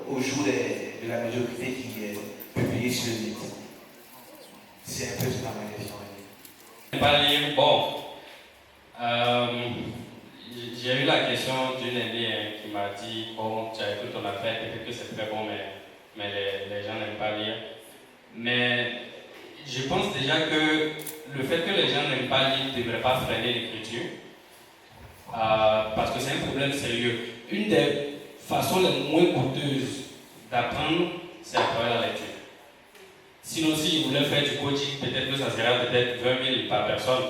au jour de la médiocrité qui est publiée sur le net. C'est un peu ça ma question. Pas lire, bon. J'ai eu la question d'une amie qui m'a dit, bon, tu as écouté ton affaire, peut-être que c'est très bon, mais les gens n'aiment pas lire. Mais je pense déjà que le fait que les gens n'aiment pas lire ne devrait pas freiner l'écriture, parce que c'est un problème sérieux. Une des façons les moins coûteuses d'apprendre, c'est à travers la lecture. Sinon, si vous voulez faire du coaching, peut-être que ça sera peut-être 20 000 par personne.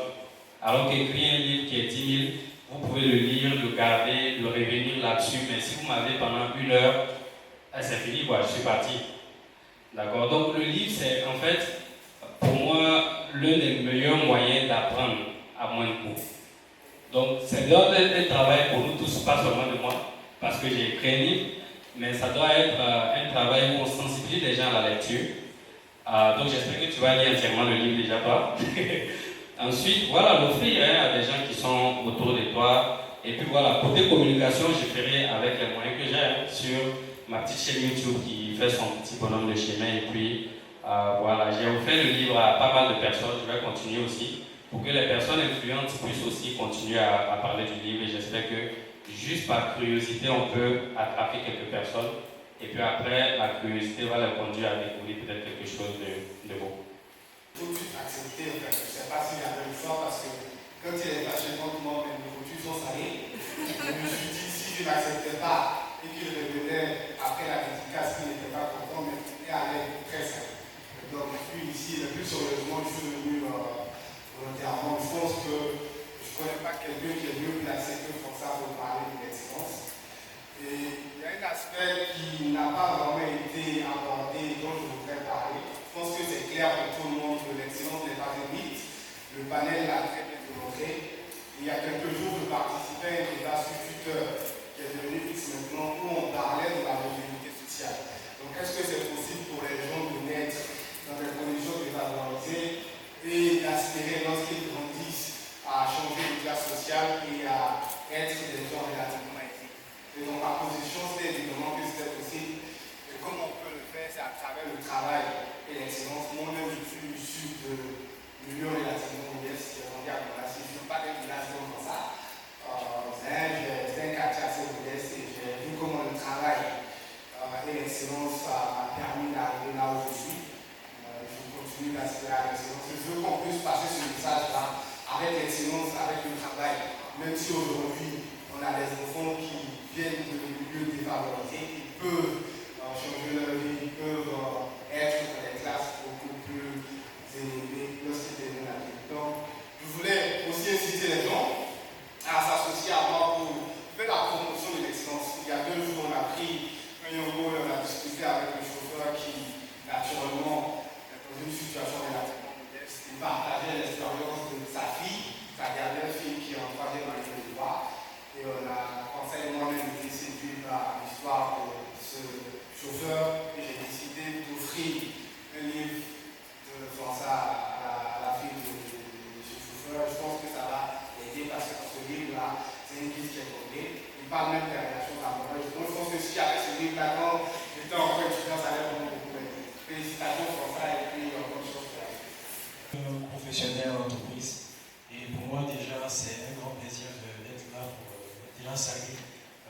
Alors qu'écrire un livre qui est 10 000, vous pouvez le lire, le garder, le revenir là-dessus. Mais si vous m'avez pendant 1 heure, c'est fini, quoi, je suis parti. D'accord? Donc le livre, c'est en fait, pour moi, l'un des meilleurs moyens d'apprendre à moins de coût. Donc c'est doit être un travail pour nous tous, pas seulement de moi, parce que j'ai écrit un livre, mais ça doit être un travail où on sensibilise les gens à la lecture. Donc j'espère que tu vas lire entièrement le livre déjà, toi. Ensuite, voilà, l'offrir à des gens qui sont autour de toi. Et puis voilà, côté communication, je ferai avec les moyens que j'ai sur ma petite chaîne YouTube qui fait son petit bonhomme de chemin. Et puis voilà, j'ai offert le livre à pas mal de personnes. Je vais continuer aussi pour que les personnes influentes puissent aussi continuer à parler du livre. Et j'espère que juste par curiosité, on peut attraper quelques personnes. Et puis après, la curiosité va les conduire à découvrir peut-être quelque chose de beau. Tout de suite accepté, en fait. Je ne sais pas s'il y avait le choix parce que quand il est fâché contre moi, mes nourritures sont salées. Je me suis dit, si je n'acceptais pas et qu'il revenait après la dédicace, qu'il n'était pas content, mais il allait très salé. Donc, puis ici, le plus sérieusement, je suis venu volontairement. Je pense que je ne connais pas quelqu'un qui est mieux placé que François pour parler de l'excellence. Et il y a un aspect qui n'a pas vraiment été abordé, dont je voudrais parler. Je pense que c'est clair pour tout le monde que l'excellence n'est pas un mythe. Le panel l'a très bien démontré. Il y a quelques jours, je participais à un débat sur Twitter qui est devenu X maintenant, où on parlait de la mobilité sociale. Donc, est-ce que c'est possible pour les gens de naître dans des conditions défavorisées et d'aspirer, lorsqu'ils grandissent, à changer de classe sociale et à être des gens relativement aisés? Et donc, ma position, c'est évidemment que c'était possible. Et comment on peut le faire, c'est à travers le travail et l'excellence. Moi-même, je suis issu de milieu relativement modeste, j'ai grandi à Conassi. Je ne suis pas d'un village comme ça. C'est un quartier assez modeste et j'ai vu comment le travail et l'excellence m'a permis d'arriver là où je suis. Je continue d'aspirer à l'excellence. Je veux qu'on puisse passer ce message-là avec l'excellence, avec le travail. Même si aujourd'hui, on a des enfants qui viennent de milieux défavorisés, ils peuvent changer leur vie, ils peuvent être dans des classes beaucoup plus élevées lorsqu'ils viennent la vie. Donc, je voulais aussi inciter les gens à s'associer à moi pour faire la promotion de l'excellence. Il y a 2 jours, on a pris un euro et on a discuté avec le chauffeur qui, naturellement, est dans une situation relativement modeste. Il partageait l'expérience de sa fille, sa dernière fille qui est en 3e année de droit. Et on a pensé moi-même été séduit par l'histoire de ce chauffeur et j'ai décidé d'offrir un livre de François à la fille de ce chauffeur. Je pense que ça va aider parce que dans ce livre-là, c'est une guide qui est tombée. Il parle même des relations amoureuses. Donc je pense que si avec ce livre-là, quand j'étais encore étudiant, ça allait vraiment beaucoup aider. Félicitations François et puis bonne chance pour la suite. Professionnel en entreprise. Et pour moi déjà, c'est un grand plaisir d'être là pour déjà saluer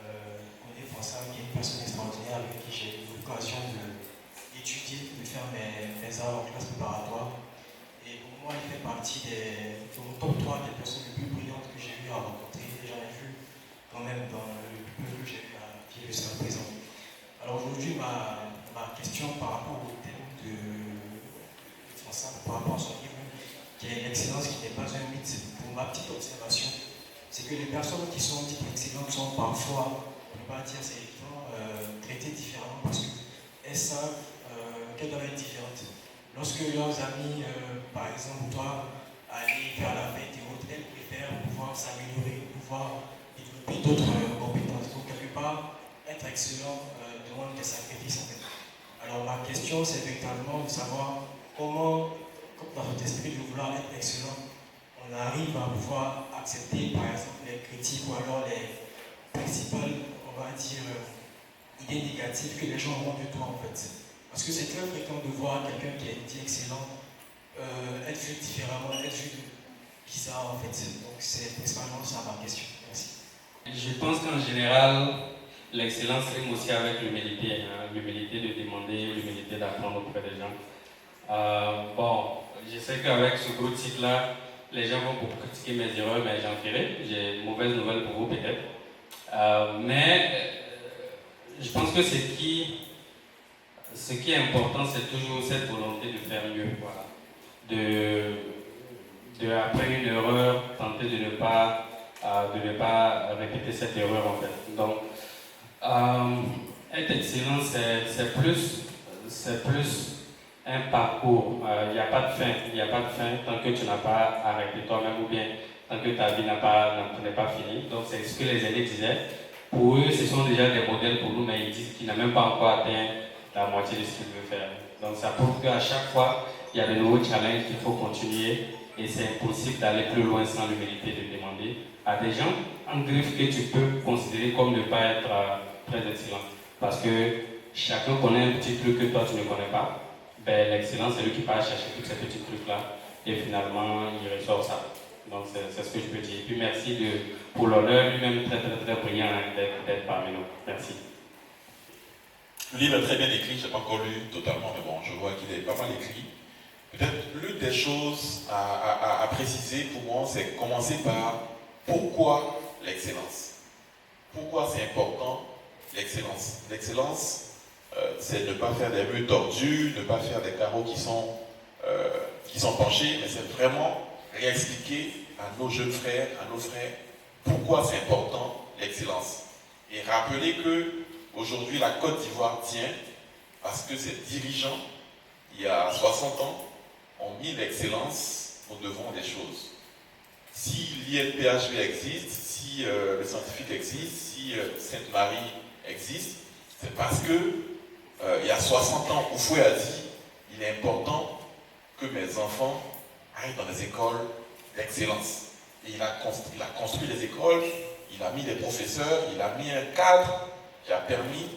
connaître François, qui est une personne extraordinaire avec qui j'ai eu l'occasion d'étudier, de faire mes heures en classe préparatoire. Et pour moi, il fait partie de mon top 3 des personnes les plus brillantes que j'ai eu à rencontrer. Et j'en ai vu quand même dans le peu que j'ai eu à vivre jusqu'à présent. Alors aujourd'hui, ma question par rapport au thème de François, par rapport à son livre, qui est l'excellence qui n'est pas un mythe, c'est pour ma petite observation. C'est que les personnes qui sont dites excellentes sont parfois, on ne peut pas dire c'est évident, traitées différemment parce qu'elles savent qu'elles doivent être différentes. Lorsque leurs amis, par exemple, doivent aller vers la fête et autres, elles préfèrent pouvoir s'améliorer, pouvoir développer d'autres compétences. Donc, quelque part, être excellent demande des sacrifices en fait. Alors ma question, c'est véritablement de savoir comment, dans notre esprit de vouloir être excellent, on arrive à pouvoir accepter par exemple les critiques ou alors les principales, on va dire, idées négatives que les gens ont de toi en fait. Parce que c'est très fréquent de voir quelqu'un qui est dit excellent être vu différemment, être vu bizarre en fait. Donc c'est principalement ça ma question. Merci. Je pense qu'en général, l'excellence rime aussi avec l'humilité. Hein? L'humilité de demander, l'humilité d'apprendre auprès des gens. Bon, je sais qu'avec ce gros titre-là, les gens vont beaucoup critiquer mes erreurs, mais j'en ferai. J'ai une mauvaise nouvelle pour vous peut-être. Mais je pense que ce qui est important, c'est toujours cette volonté de faire mieux. Voilà. Après une erreur, tenter de ne pas répéter cette erreur en fait. Donc, être excellent, c'est plus un parcours. Il n'y a pas de fin. Il n'y a pas de fin tant que tu n'as pas arrêté toi-même ou bien tant que ta vie n'est pas finie. Donc, c'est ce que les aînés disaient. Pour eux, ce sont déjà des modèles pour nous, mais ils disent qu'ils n'ont même pas encore atteint la moitié de ce qu'ils veulent faire. Donc, ça prouve qu'à chaque fois, il y a de nouveaux challenges qu'il faut continuer et c'est impossible d'aller plus loin sans l'humilité de demander à des gens en griffe que tu peux considérer comme ne pas être très excellent. Parce que chacun connaît un petit truc que toi tu ne connais pas. Ben, l'excellence, c'est lui qui part chercher tous ces petits trucs-là et finalement il ressort ça. Donc c'est ce que je peux dire. Et puis merci pour l'honneur, lui-même très brillant d'être parmi nous. Merci. Le livre est très bien écrit, je n'ai pas encore lu totalement, mais bon, je vois qu'il est pas mal écrit. Peut-être l'une des choses à préciser pour moi, c'est commencer par pourquoi l'excellence. Pourquoi c'est important l'excellence. L'excellence, c'est ne pas faire des murs tordus, ne pas faire des carreaux qui sont penchés, mais c'est vraiment réexpliquer à nos jeunes frères, à nos frères, pourquoi c'est important l'excellence. Et rappeler que aujourd'hui la Côte d'Ivoire tient parce que ses dirigeants, il y a 60 ans, ont mis l'excellence au devant des choses. Si l'INPHB existe, si le scientifique existe, si Sainte-Marie existe, c'est parce que il y a 60 ans, Oufoué a dit il est important que mes enfants aillent dans des écoles d'excellence. Et il a construit les écoles, il a mis des professeurs, il a mis un cadre qui a permis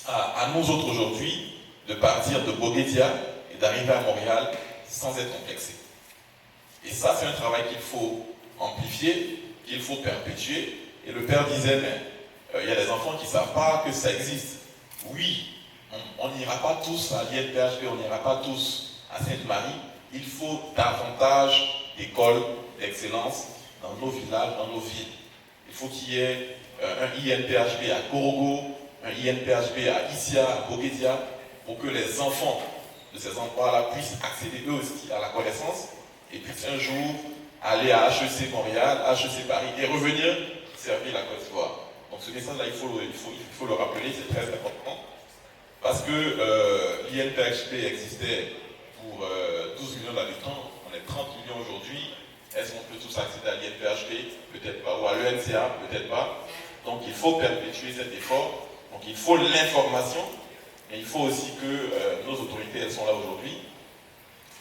à nous autres aujourd'hui de partir de Boguédia et d'arriver à Montréal sans être complexés. Et ça, c'est un travail qu'il faut amplifier, qu'il faut perpétuer. Et le père disait, mais il y a des enfants qui ne savent pas que ça existe. Oui, on n'ira pas tous à l'INPHB, on n'ira pas tous à Sainte-Marie. Il faut davantage d'écoles d'excellence dans nos villages, dans nos villes. Il faut qu'il y ait un INPHB à Korogo, un INPHB à Issia, à Boguédia, pour que les enfants de ces endroits-là puissent accéder eux aussi à la connaissance et puissent un jour aller à HEC Montréal, HEC Paris et revenir servir la Côte d'Ivoire. Donc ce message-là, il faut le rappeler, c'est très important. Parce que l'INPHB existait pour 12 millions d'habitants, on est 30 millions aujourd'hui. Est-ce qu'on peut tous accéder à l'INPHB? Peut-être pas. Ou à l'ENCA? Peut-être pas. Donc il faut perpétuer cet effort. Donc il faut l'information, mais il faut aussi que nos autorités, elles sont là aujourd'hui,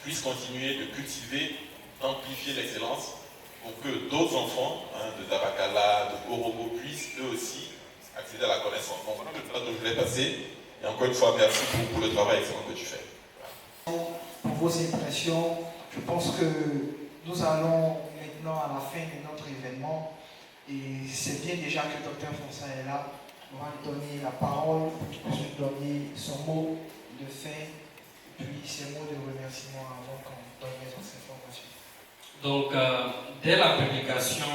puissent continuer de cultiver, d'amplifier l'excellence pour que d'autres enfants, de Dabakala, de Korogo, puissent eux aussi accéder à la connaissance. Donc voilà le plan que je voulais passer. Et encore une fois, merci pour le travail excellent que tu fais. Pour vos impressions, je pense que nous allons maintenant à la fin de notre événement et c'est bien déjà que Dr François est là. On va lui donner la parole pour qu'il puisse nous donner son mot de fin et puis ses mots de remerciement avant qu'on donne les autres informations. Donc, dès la publication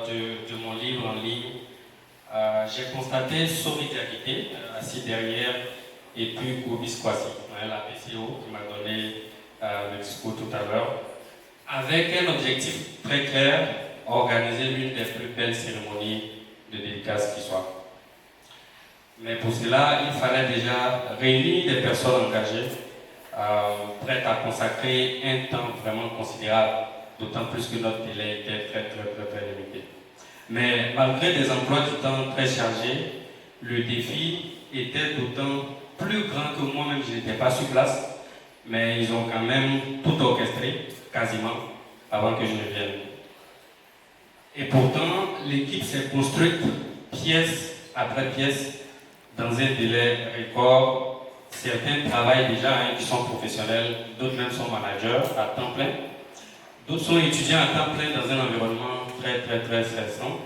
de mon livre en ligne, j'ai constaté solidarité assis derrière et puis Gobis Kwasi, la PCO qui m'a donné le discours tout à l'heure, avec un objectif très clair, organiser l'une des plus belles cérémonies de dédicace qui soit. Mais pour cela, il fallait déjà réunir des personnes engagées, prêtes à consacrer un temps vraiment considérable, d'autant plus que notre délai était très limité. Mais malgré des emplois du temps très chargés, le défi était d'autant plus grands que moi-même, je n'étais pas sur place, mais ils ont quand même tout orchestré, quasiment, avant que je ne vienne. Et pourtant, l'équipe s'est construite pièce après pièce, dans un délai record. Certains travaillent déjà, qui sont professionnels, d'autres même sont managers à temps plein. D'autres sont étudiants à temps plein dans un environnement très stressant.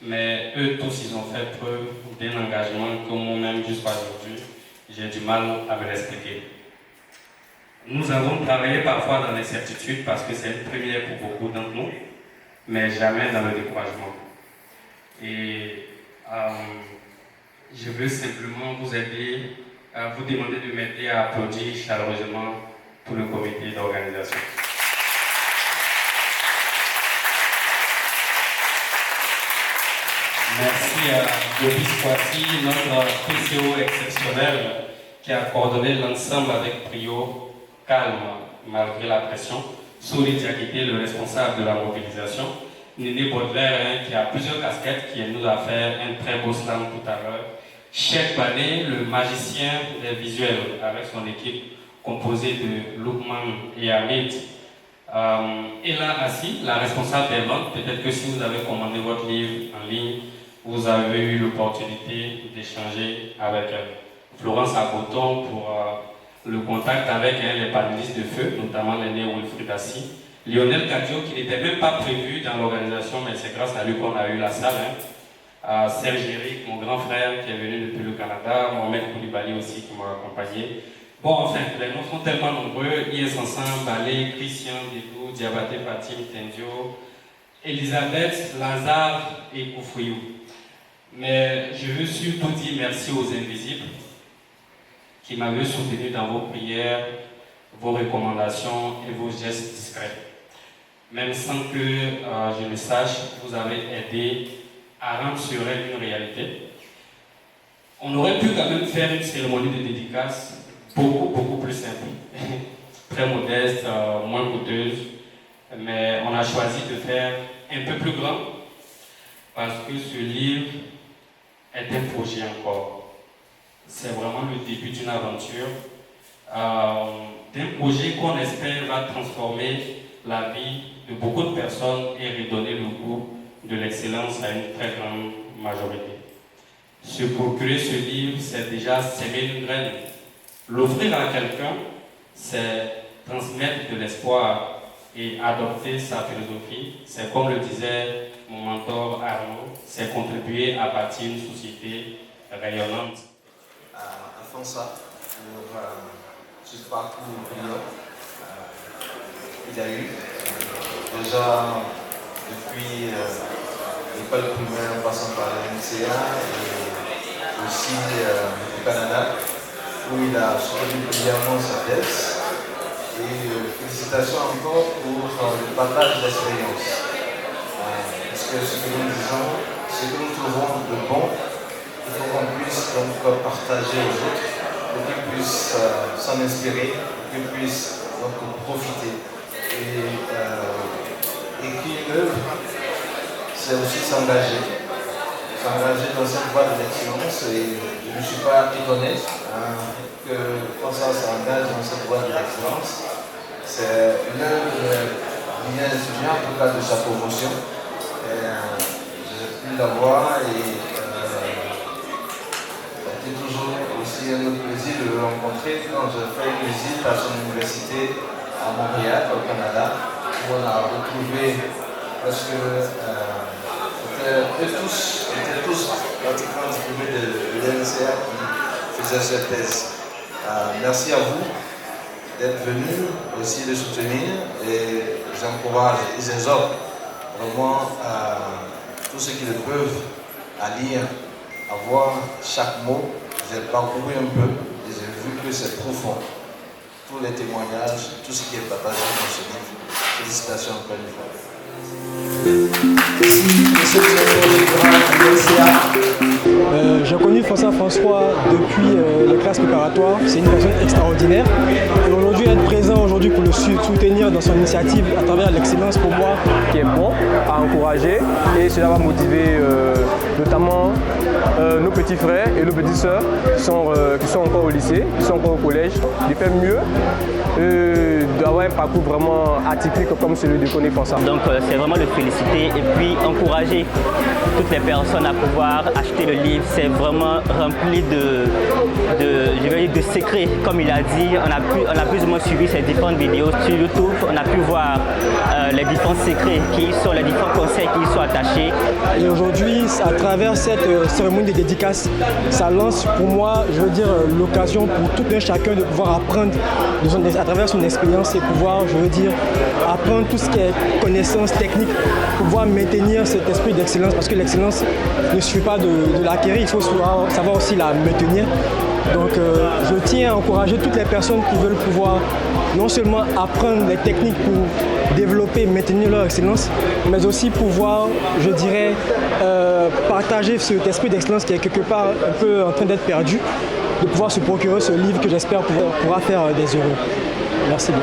Mais eux tous, ils ont fait preuve d'un engagement que moi-même, jusqu'à aujourd'hui, j'ai du mal à me l'expliquer. Nous avons travaillé parfois dans l'incertitude parce que c'est une première pour beaucoup d'entre nous, mais jamais dans le découragement. Et je veux simplement vous aider, vous demander de m'aider à applaudir chaleureusement pour le comité d'organisation. Merci à Bobby Squati, notre PCO exceptionnel, qui a coordonné l'ensemble avec brio, calme, malgré la pression. Souli Diakité, le responsable de la mobilisation. Néné Baudelaire, qui a plusieurs casquettes, qui nous a fait un très beau slam tout à l'heure. Cheikh Bané, le magicien des visuels, avec son équipe composée de Loukman et Hamid. Ella Assi, la responsable des ventes. Peut-être que si vous avez commandé votre livre en ligne, vous avez eu l'opportunité d'échanger avec elle. Florence Aboton pour le contact avec les panélistes de feu, notamment l'aîné Wilfried Assi. Lionel Cadio, qui n'était même pas prévu dans l'organisation, mais c'est grâce à lui qu'on a eu la salle. Serge Eric, mon grand frère, qui est venu depuis le Canada. Mohamed Koulibaly aussi, qui m'a accompagné. Bon, enfin, les noms sont tellement nombreux. IS Ensemble, Balé, Christian, Dedou, Diabaté, Fatim, Tendio, Elisabeth, Lazare et Koufouillou. Mais je veux surtout dire merci aux invisibles qui m'avaient soutenu dans vos prières, vos recommandations et vos gestes discrets. Même sans que je le sache, vous avez aidé à rendre sur elle une réalité. On aurait pu quand même faire une cérémonie de dédicace beaucoup plus simple, très modeste, moins coûteuse, mais on a choisi de faire un peu plus grand parce que ce livre est un projet encore. C'est vraiment le début d'une aventure, d'un projet qu'on espère va transformer la vie de beaucoup de personnes et redonner le goût de l'excellence à une très grande majorité. Se procurer ce livre, c'est déjà s'aimer une graine. L'offrir à quelqu'un, c'est transmettre de l'espoir et adopter sa philosophie. C'est comme le disait mon mentor Arnaud, c'est contribuer à bâtir une société rayonnante. Alfonsa, pour ce parcours brillant qu'il a eu. Déjà, depuis l'école primaire en passant par la NCA et aussi au Canada, où il a soutenu brillamment sa thèse. Et félicitations encore pour le partage d'expérience. Parce que ce que nous disons, ce que nous trouvons de bon, il faut qu'on puisse donc partager aux autres, pour qu'ils puissent s'en inspirer, pour qu'ils puissent donc profiter. Et qu'une œuvre, c'est aussi s'engager dans cette voie de l'excellence. Et je ne suis pas étonné que quand ça s'engage dans cette voie de l'excellence, c'est l'œuvre bien étudiant, en tout cas de sa promotion. J'ai pu la voir et c'était toujours aussi un autre plaisir de le rencontrer quand j'ai fait une visite à son université à Montréal, au Canada, où on a retrouvé parce que étaient tous pratiquement diplômés de l'NCA qui faisaient cette thèse. Merci à vous d'être venus aussi de soutenir et j'encourage, ils exhortent vraiment tous ceux qui le peuvent à lire, à voir chaque mot. J'ai parcouru un peu et j'ai vu que c'est profond. Tous les témoignages, tout ce qui est partagé dans ce livre. Félicitations encore une fois. Merci, monsieur le directeur général de l'NCA. J'ai connu François depuis les classes préparatoires. C'est une personne extraordinaire. Et aujourd'hui, être présent aujourd'hui pour le soutenir dans son initiative à travers l'excellence pour moi, qui est bon à encourager, et cela va motiver notamment nos petits frères et nos petites sœurs qui sont encore au lycée, qui sont encore au collège, de faire mieux, d'avoir un parcours vraiment atypique comme celui de Koné François. Donc c'est vraiment le féliciter et puis encourager toutes les personnes à pouvoir acheter le livre. C'est vraiment rempli de secrets, comme il a dit. On a plus ou moins suivi ces différentes vidéos sur YouTube. On a pu voir les différents secrets qui y sont, les différents conseils qui y sont attachés. Et aujourd'hui, à travers cette cérémonie de dédicace, ça lance pour moi, je veux dire, l'occasion pour tout un chacun de pouvoir apprendre à travers son expérience et pouvoir, je veux dire, apprendre tout ce qui est connaissance technique, pouvoir maintenir cet esprit d'excellence, parce que l'excellence ne suffit pas de l'acquérir, il faut savoir aussi la maintenir. Donc je tiens à encourager toutes les personnes qui veulent pouvoir non seulement apprendre les techniques pour développer et maintenir leur excellence, mais aussi pouvoir, je dirais, partager cet esprit d'excellence qui est quelque part un peu en train d'être perdu, de pouvoir se procurer ce livre que j'espère pourra faire des heureux. Merci bien.